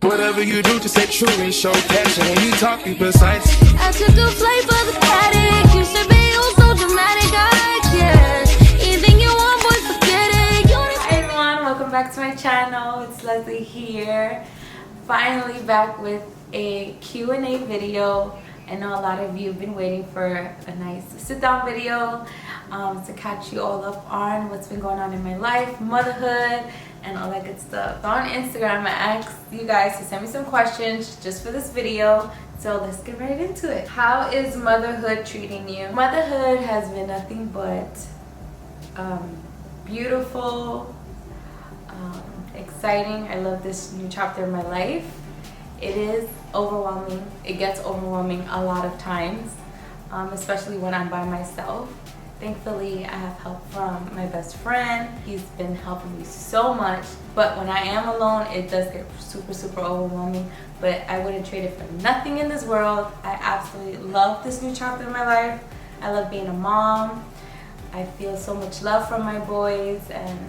Whatever you do, just stay true and show passion. When you talk, be precise. I took a flight for the paddock. You should be oh so dramatic. I care. Anything you want, boy, forget it. Hi everyone, welcome back to my channel. It's Leslie here. Finally back with a Q&A video. I know a lot of you have been waiting for a nice sit-down video to catch you all up on what's been going on in my life, motherhood, and all that good stuff. On Instagram, I asked you guys to send me some questions just for this video, so let's get right into it. How is motherhood treating you? Motherhood has been nothing but beautiful, exciting. I love this new chapter in my life. It is overwhelming. It gets overwhelming a lot of times, especially when I'm by myself. Thankfully, I have help from my best friend. He's been helping me so much, but when I am alone, it does get super overwhelming, but I wouldn't trade it for nothing in this world. I absolutely love this new chapter in my life. I love being a mom. I feel so much love from my boys, and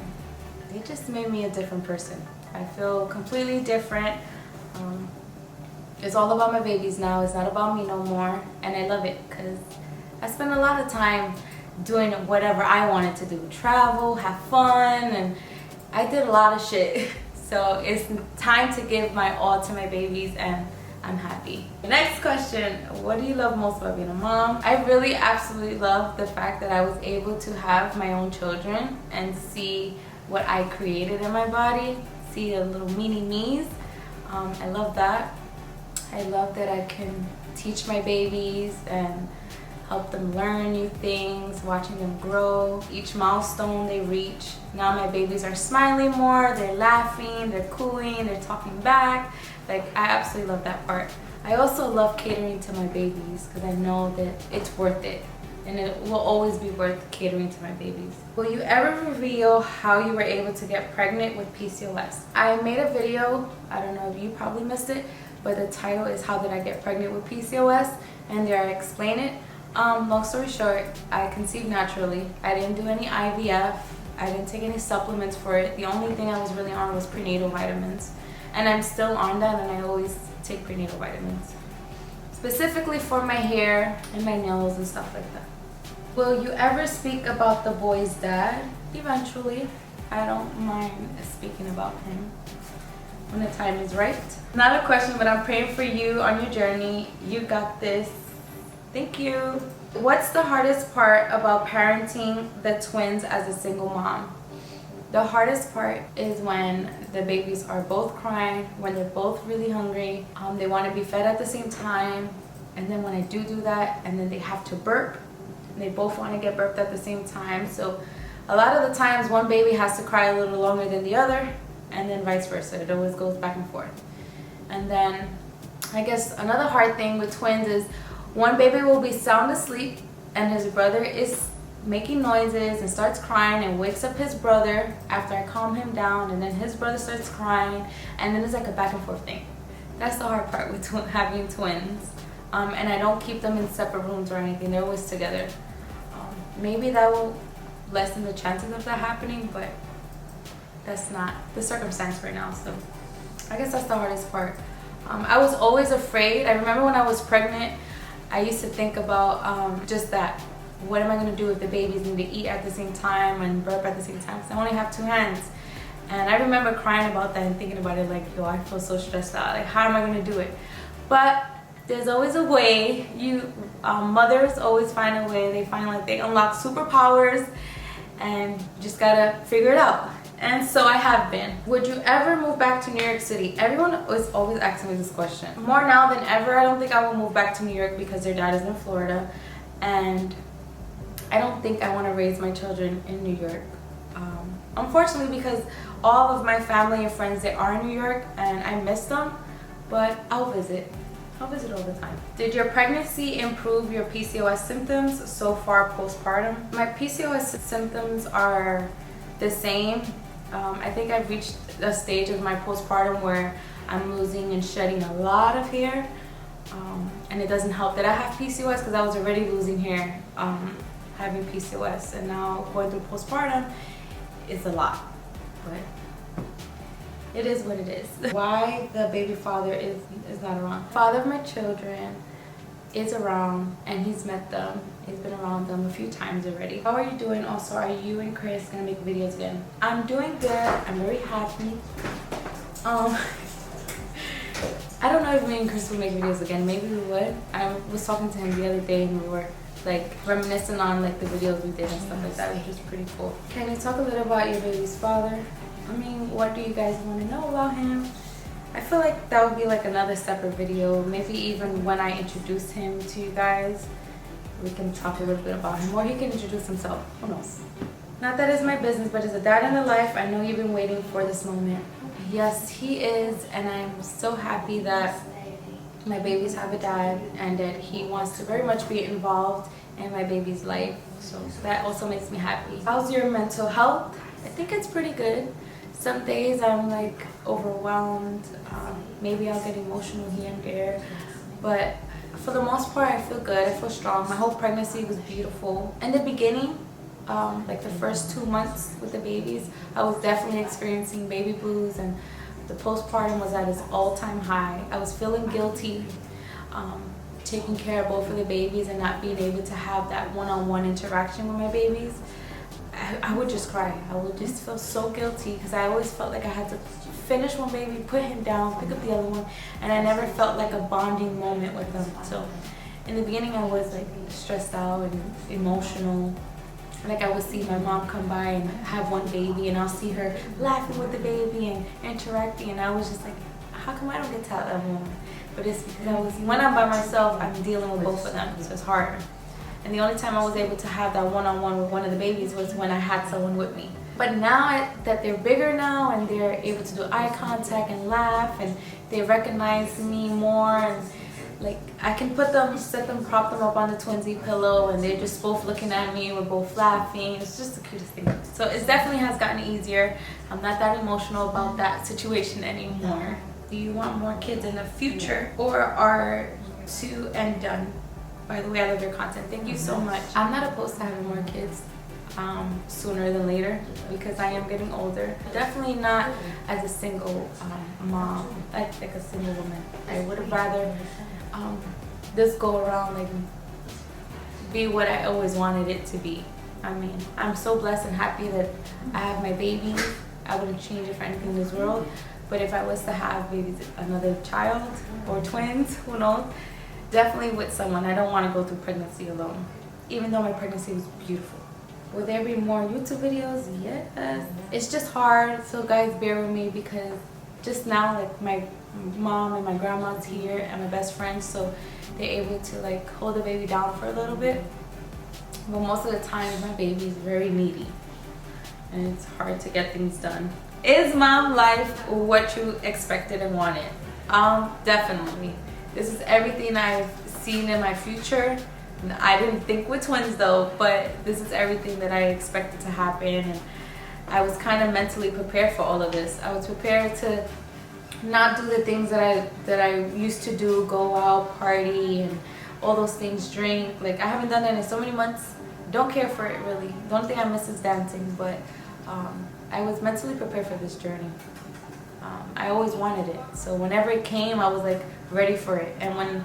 they just made me a different person. I feel completely different. It's all about my babies now. It's not about me no more, and I love it because I spend a lot of time doing whatever I wanted to do. Travel, have fun, and I did a lot of shit. So it's time to give my all to my babies, and I'm happy. Next question, what do you love most about being a mom? I really absolutely love the fact that I was able to have my own children and see what I created in my body, see the little mini me's. I love that. I love that I can teach my babies and help them learn new things, watching them grow, each milestone they reach. Now my babies are smiling more, they're laughing, they're cooing, they're talking back. Like, I absolutely love that part. I also love catering to my babies because I know that it's worth it, and it will always be worth catering to my babies. Will you ever reveal how you were able to get pregnant with PCOS? I made a video, I don't know if you probably missed it, but the title is How Did I Get Pregnant with PCOS? And there I explain it. Long story short, I conceived naturally. I didn't do any IVF. I didn't take any supplements for it. The only thing I was really on was prenatal vitamins. And I'm still on that, and I always take prenatal vitamins. Specifically for my hair and my nails and stuff like that. Will you ever speak about the boy's dad? Eventually. I don't mind speaking about him when the time is right. Not a question, but I'm praying for you on your journey. You got this. Thank you. What's the hardest part about parenting the twins as a single mom? The hardest part is when the babies are both crying, when they're both really hungry, they want to be fed at the same time, and then when I do that, and then they have to burp, and they both want to get burped at the same time. So a lot of the times one baby has to cry a little longer than the other, and then vice versa. It always goes back and forth. And then I guess another hard thing with twins is one baby will be sound asleep and his brother is making noises and starts crying and wakes up his brother after I calm him down, and then his brother starts crying, and then it's like a back and forth thing. That's the hard part with having twins. And I don't keep them in separate rooms or anything. They're always together. Maybe that will lessen the chances of that happening, but that's not the circumstance right now. So I guess that's the hardest part. I was always afraid. I remember when I was pregnant, I used to think about just that. What am I going to do if the babies need to eat at the same time and burp at the same time? Because I only have two hands. And I remember crying about that and thinking about it like, yo, I feel so stressed out. Like, how am I going to do it? But there's always a way. Mothers always find a way. They find like they unlock superpowers, and you just got to figure it out. And so I have been. Would you ever move back to New York City? Everyone is always asking me this question. More now than ever, I don't think I will move back to New York because their dad is in Florida. And I don't think I want to raise my children in New York. Unfortunately, because all of my family and friends, they are in New York, and I miss them. But I'll visit. I'll visit all the time. Did your pregnancy improve your PCOS symptoms so far postpartum? My PCOS symptoms are the same. I think I've reached a stage of my postpartum where I'm losing and shedding a lot of hair, and it doesn't help that I have PCOS because I was already losing hair having PCOS, and now going through postpartum is a lot. But it is what it is. Why the baby father is not around. Father of my children is around, and he's met them. He's been around them a few times already. How are you doing? Also, are you and Chris gonna make videos again? I'm doing good. I'm very happy. I don't know if me and Chris will make videos again. Maybe we would. I was talking to him the other day, and we were like reminiscing on like the videos we did and stuff like that, which was pretty cool. Can you talk a little about your baby's father? I mean, what do you guys want to know about him? I feel like that would be like another separate video. Maybe even when I introduce him to you guys, we can talk a little bit about him, or he can introduce himself. Who knows? Not that it's my business, but as a dad in a life, I know you've been waiting for this moment. Yes, he is, and I'm so happy that my babies have a dad and that he wants to very much be involved in my baby's life. So that also makes me happy. How's your mental health? I think it's pretty good. Some days I'm like overwhelmed. Maybe I'll get emotional here and there, but for the most part I feel good. I feel strong. My whole pregnancy was beautiful. In the beginning, like the first 2 months with the babies, I was definitely experiencing baby blues, and the postpartum was at its all-time high. I was feeling guilty taking care of both of the babies and not being able to have that one-on-one interaction with my babies. I would just cry. I would just feel so guilty because I always felt like I had to finish one baby, put him down, pick up the other one, and I never felt like a bonding moment with them. So in the beginning I was like stressed out and emotional. Like I would see my mom come by and have one baby, and I'll see her laughing with the baby and interacting, and I was just like, how come I don't get to have that moment? But it's because when I'm by myself, I'm dealing with both of them, so it's harder. And the only time I was able to have that one-on-one with one of the babies was when I had someone with me. But now that they're bigger now and they're able to do eye contact and laugh, and they recognize me more, and like I can prop them up on the twinsy pillow, and they're just both looking at me, we're both laughing. It's just the cutest thing. So it definitely has gotten easier. I'm not that emotional about that situation anymore. Do you want more kids in the future, or are 2 and done? By the way, I love your content. Thank you so much. I'm not opposed to having more kids sooner than later because I am getting older. Definitely not as a single mom, like a single woman. I would have rather this go around like be what I always wanted it to be. I mean, I'm so blessed and happy that I have my baby. I wouldn't change it for anything in this world. But if I was to have maybe another child or twins, who knows? Definitely with someone. I don't want to go through pregnancy alone, even though my pregnancy was beautiful. Will there be more YouTube videos? Yes. It's just hard, so guys bear with me because just now like my mom and my grandma's here and my best friend, so they're able to like hold the baby down for a little bit. But most of the time my baby is very needy and it's hard to get things done. Is mom life what you expected and wanted? Definitely. This is everything I've seen in my future. I didn't think with twins though, but this is everything that I expected to happen, and I was kind of mentally prepared for all of this. I was prepared to not do the things that I used to do, go out, party, and all those things, drink. Like I haven't done that in so many months. Don't care for it really. The only thing I miss is dancing, but I was mentally prepared for this journey. I always wanted it, so whenever it came I was like ready for it. And when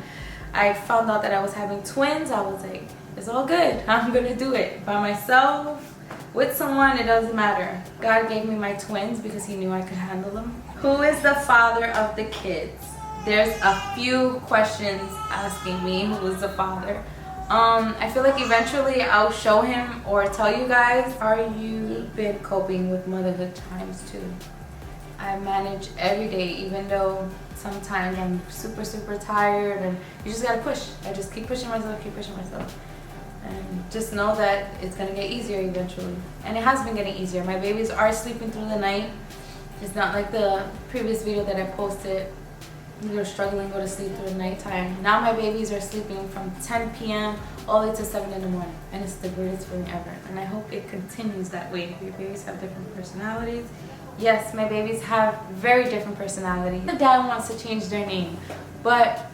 I found out that I was having twins, I was like, it's all good. I'm gonna do it by myself, with someone, it doesn't matter. God gave me my twins because he knew I could handle them. Who is the father of the kids? There's a few questions asking me who is the father. I feel like eventually I'll show him or tell you guys. How are you been coping with motherhood ×2? I manage every day, even though sometimes I'm super tired, and you just gotta push. I just keep pushing myself, and just know that it's gonna get easier eventually. And it has been getting easier. My babies are sleeping through the night. It's not like the previous video that I posted. We were struggling to go to sleep through the nighttime. Now my babies are sleeping from 10 p.m. all the way to 7 in the morning, and it's the greatest feeling ever. And I hope it continues that way. Your babies have different personalities. Yes, my babies have very different personalities. The dad wants to change their name, but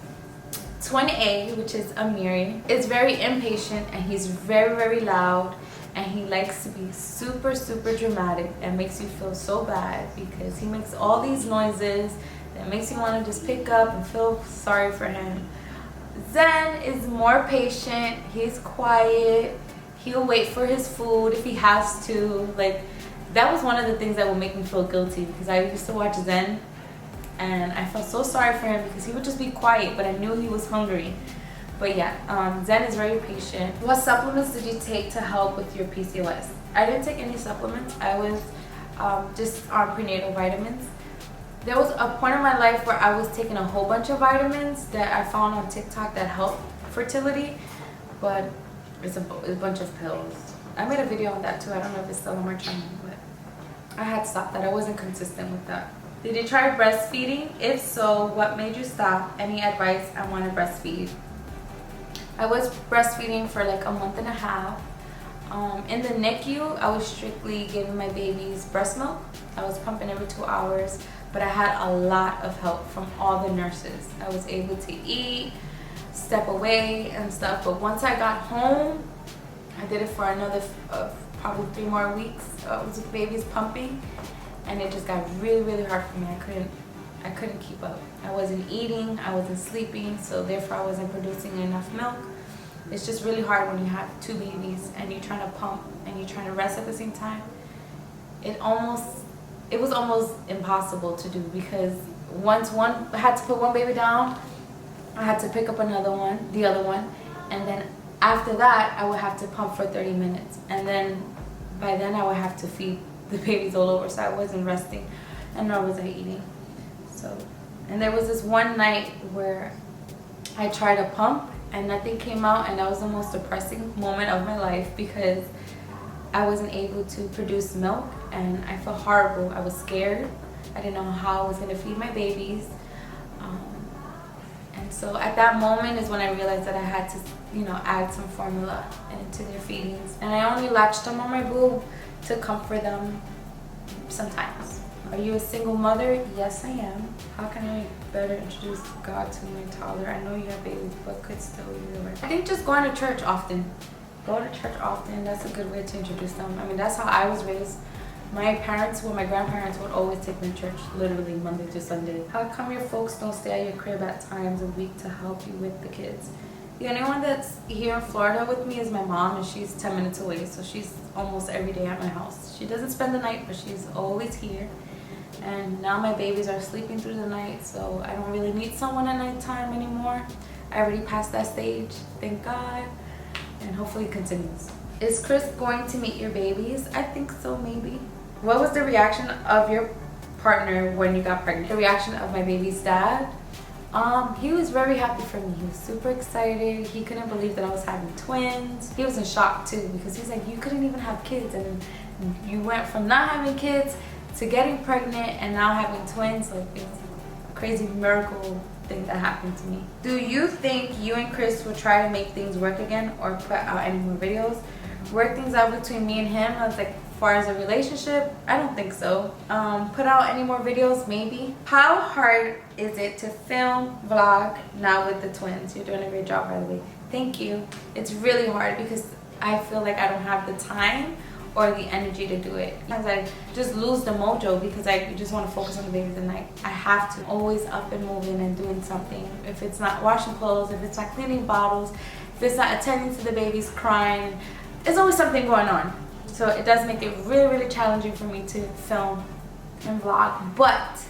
twin A, which is Amiri, is very impatient, and he's very loud, and he likes to be super, super dramatic and makes you feel so bad because he makes all these noises that makes you want to just pick up and feel sorry for him. Zen is more patient. He's quiet. He'll wait for his food if he has to. Like, that was one of the things that would make me feel guilty because I used to watch Zen and I felt so sorry for him because he would just be quiet, but I knew he was hungry. But yeah, Zen is very patient. What supplements did you take to help with your PCOS? I didn't take any supplements. I was just on prenatal vitamins. There was a point in my life where I was taking a whole bunch of vitamins that I found on TikTok that help fertility, but it's a bunch of pills. I made a video on that too. I don't know if it's still on my channel, but I had stopped that. I wasn't consistent with that. Did you try breastfeeding? If so, what made you stop? Any advice? I want to breastfeed. I was breastfeeding for like a month and a half. In the NICU, I was strictly giving my babies breast milk. I was pumping every 2 hours, but I had a lot of help from all the nurses. I was able to eat, step away and stuff, but once I got home, I did it for another probably 3 more weeks. With the babies pumping, and it just got really, really hard for me. I couldn't keep up. I wasn't eating, I wasn't sleeping, so therefore I wasn't producing enough milk. It's just really hard when you have 2 babies and you're trying to pump and you're trying to rest at the same time. It was almost impossible to do because once I had to put one baby down, I had to pick up the other one, and then after that I would have to pump for 30 minutes, and then by then I would have to feed the babies all over, so I wasn't resting and nor was I eating. So, and there was this one night where I tried to pump and nothing came out, and that was the most depressing moment of my life because I wasn't able to produce milk and I felt horrible. I was scared. I didn't know how I was going to feed my babies. And so at that moment is when I realized that I had to, add some formula into their feedings. And I only latched them on my boob to comfort them sometimes. Are you a single mother? Yes, I am. How can I better introduce God to my toddler? I know you have babies, but could still use it. I think just going to church often. Go to church often. That's a good way to introduce them. I mean, that's how I was raised. My grandparents would always take me to church, literally Monday to Sunday. How come your folks don't stay at your crib at times a week to help you with the kids? The only one that's here in Florida with me is my mom, and she's 10 minutes away, so she's almost every day at my house. She doesn't spend the night, but she's always here. And now my babies are sleeping through the night, so I don't really need someone at nighttime anymore. I already passed that stage, thank God, and hopefully it continues. Is Chris going to meet your babies? I think so, maybe. What was the reaction of your partner when you got pregnant? The reaction of my baby's dad? He was very happy for me. He was super excited. He couldn't believe that I was having twins. He was in shock too because he's like, you couldn't even have kids, and you went from not having kids to getting pregnant and now having twins. Like, it's a crazy miracle thing that happened to me. Do you think you and Chris will try to make things work again or put out any more videos? Work things out between me and him? I was like, as far as a relationship, I don't think so. Put out any more videos? Maybe. How hard is it to film, vlog now with the twins? You're doing a great job, by the way. Thank you. It's really hard because I feel like I don't have the time or the energy to do it. Sometimes I just lose the mojo because I just want to focus on the babies at night. I have to always up and moving and doing something. If it's not washing clothes, if it's not cleaning bottles, if it's not attending to the babies crying, there's always something going on. So it does make it really, really challenging for me to film and vlog, but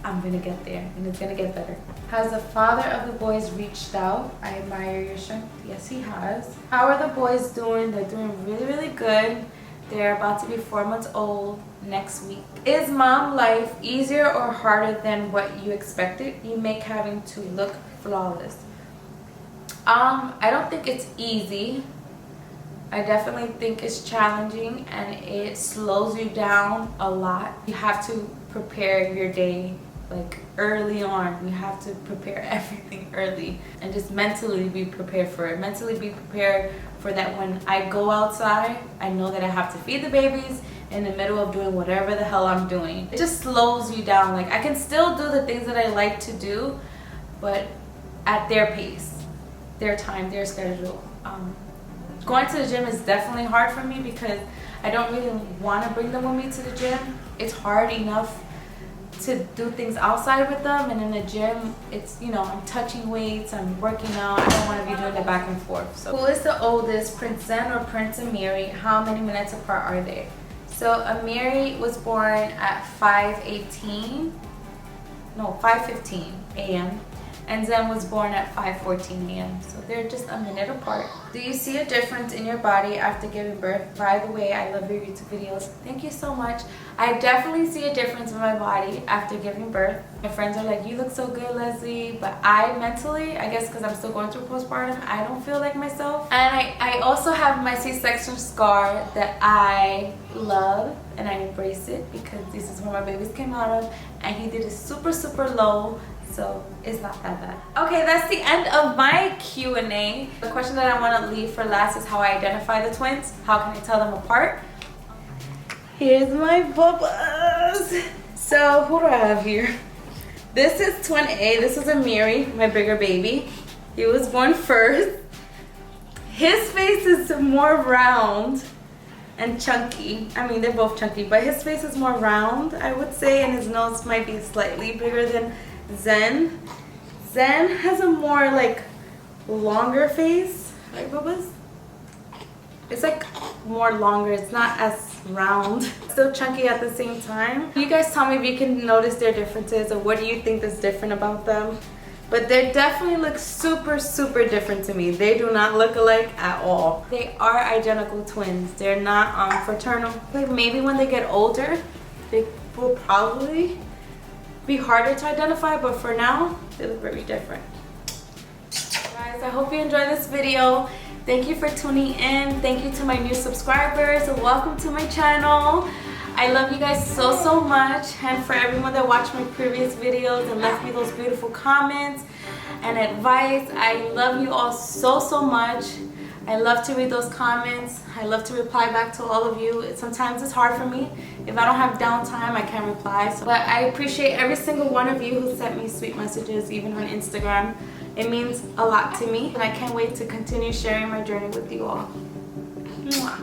I'm gonna get there and it's gonna get better. Has the father of the boys reached out? I admire your strength. Yes, he has. How are the boys doing? They're doing really, really good. They're about to be 4 months old next week. Is mom life easier or harder than what you expected? You make having to look flawless. I don't think it's easy. I definitely think it's challenging and it slows you down a lot. You have to prepare your day like early on. You have to prepare everything early and just mentally be prepared for it. Mentally be prepared for that when I go outside, I know that I have to feed the babies in the middle of doing whatever the hell I'm doing. It just slows you down. Like, I can still do the things that I like to do, but at their pace, their time, their schedule. Going to the gym is definitely hard for me because I don't really want to bring them with me to the gym. It's hard enough to do things outside with them, and in the gym it's, you know, I'm touching weights, I'm working out. I don't want to be doing it back and forth. So who is the oldest, Prince Zen or Prince Amiri? How many minutes apart are they? So Amiri was born at 5:15 a.m. and Zen was born at 5:14 a.m. So they're just a minute apart. Do you see a difference in your body after giving birth? By the way, I love your YouTube videos. Thank you so much. I definitely see a difference in my body after giving birth. My friends are like, you look so good, Leslie. But I mentally, I guess because I'm still going through postpartum, I don't feel like myself. And I also have my C-section scar that I love and I embrace it because this is where my babies came out of. And he did it super, super low. So it's not that bad. Okay, that's the end of my Q&A. The question that I want to leave for last is how I identify the twins. How can I tell them apart? Here's my bubbles. So who do I have here? This is twin A. This is Amiri, my bigger baby. He was born first. His face is more round and chunky. I mean, they're both chunky, but his face is more round, I would say, and his nose might be slightly bigger than Zen. Zen has a more like longer face, right, Bubba's? It's like more longer. It's not as round. Still chunky at the same time. You guys tell me if you can notice their differences or what do you think is different about them. But they definitely look super, super different to me. They do not look alike at all. They are identical twins. They're not fraternal. Like maybe when they get older, they will probably be harder to identify, but for now, they look very different. Guys, I hope you enjoyed this video. Thank you for tuning in. Thank you to my new subscribers. Welcome to my channel. I love you guys so, so much. And for everyone that watched my previous videos and left me those beautiful comments and advice, I love you all so, so much. I love to read those comments. I love to reply back to all of you. Sometimes it's hard for me. If I don't have downtime, I can't reply. But I appreciate every single one of you who sent me sweet messages, even on Instagram. It means a lot to me, and I can't wait to continue sharing my journey with you all. Mwah.